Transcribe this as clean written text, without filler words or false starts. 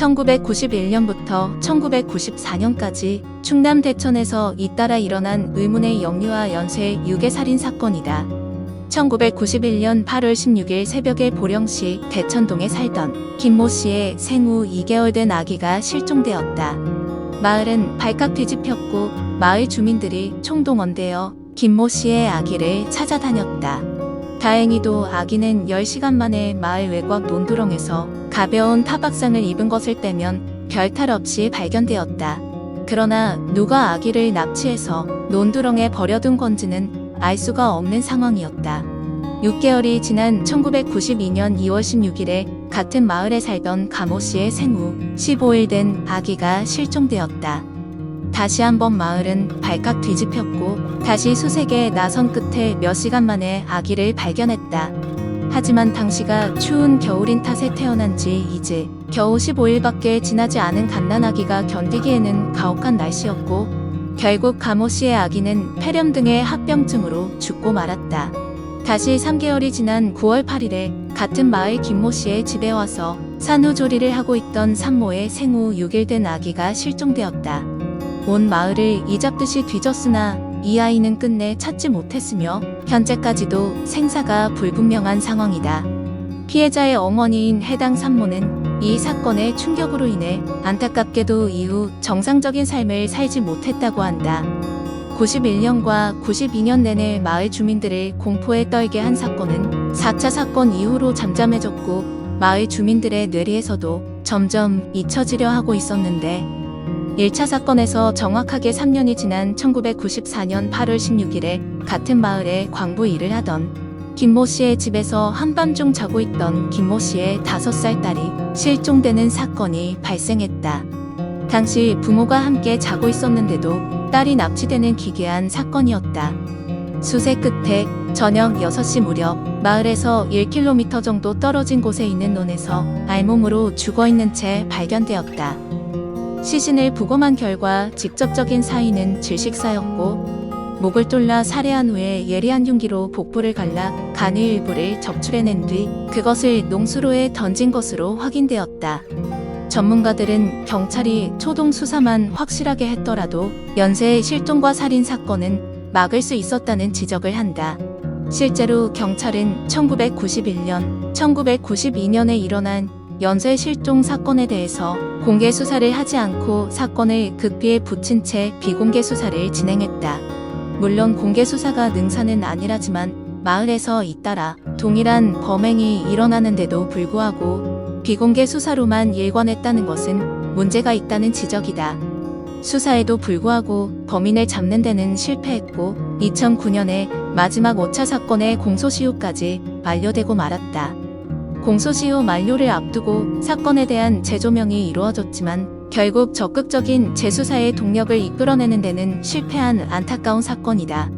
1991년부터 1994년까지 충남 대천에서 잇따라 일어난 의문의 영유아 연쇄 유괴 살인 사건이다. 1991년 8월 16일 새벽에 보령시 대천동에 살던 김모 씨의 생후 2개월 된 아기가 실종되었다. 마을은 발칵 뒤집혔고 마을 주민들이 총동원되어 김모 씨의 아기를 찾아다녔다. 다행히도 아기는 10시간 만에 마을 외곽 논두렁에서 가벼운 타박상을 입은 것을 빼면 별탈 없이 발견되었다. 그러나 누가 아기를 납치해서 논두렁에 버려둔 건지는 알 수가 없는 상황이었다. 6개월이 지난 1992년 2월 16일에 같은 마을에 살던 가모 씨의 생후 15일 된 아기가 실종되었다. 다시 한번 마을은 발칵 뒤집혔고 다시 수색에 나선 끝에 몇 시간 만에 아기를 발견했다. 하지만 당시가 추운 겨울인 탓에 태어난 지 이제 겨우 15일밖에 지나지 않은 갓난아기가 견디기에는 가혹한 날씨였고 결국 가모 씨의 아기는 폐렴 등의 합병증으로 죽고 말았다. 다시 3개월이 지난 9월 8일에 같은 마을 김모 씨의 집에 와서 산후조리를 하고 있던 산모의 생후 6일 된 아기가 실종되었다. 온 마을을 이잡듯이 뒤졌으나 이 아이는 끝내 찾지 못했으며 현재까지도 생사가 불분명한 상황이다. 피해자의 어머니인 해당 산모는 이 사건의 충격으로 인해 안타깝게도 이후 정상적인 삶을 살지 못했다고 한다. 91년과 92년 내내 마을 주민들을 공포에 떨게 한 사건은 4차 사건 이후로 잠잠해졌고 마을 주민들의 뇌리에서도 점점 잊혀지려 하고 있었는데 1차 사건에서 정확하게 3년이 지난 1994년 8월 16일에 같은 마을에 광부 일을 하던 김모 씨의 집에서 한밤중 자고 있던 김모 씨의 5살 딸이 실종되는 사건이 발생했다. 당시 부모가 함께 자고 있었는데도 딸이 납치되는 기괴한 사건이었다. 수색 끝에 저녁 6시 무렵 마을에서 1km 정도 떨어진 곳에 있는 논에서 알몸으로 죽어있는 채 발견되었다. 시신을 부검한 결과 직접적인 사인은 질식사였고 목을 뚫라 살해한 후에 예리한 흉기로 복부를 갈라 간의 일부를 적출해낸 뒤 그것을 농수로에 던진 것으로 확인되었다. 전문가들은 경찰이 초동 수사만 확실하게 했더라도 연쇄 실종과 살인 사건은 막을 수 있었다는 지적을 한다. 실제로 경찰은 1991년, 1992년에 일어난 연쇄 실종 사건에 대해서 공개 수사를 하지 않고 사건을 극비에 붙인 채 비공개 수사를 진행했다. 물론 공개 수사가 능사는 아니라지만 마을에서 잇따라 동일한 범행이 일어나는데도 불구하고 비공개 수사로만 일관했다는 것은 문제가 있다는 지적이다. 수사에도 불구하고 범인을 잡는 데는 실패했고 2009년에 마지막 5차 사건의 공소시효까지 만료되고 말았다. 공소시효 만료를 앞두고 사건에 대한 재조명이 이루어졌지만 결국 적극적인 재수사의 동력을 이끌어내는 데는 실패한 안타까운 사건이다.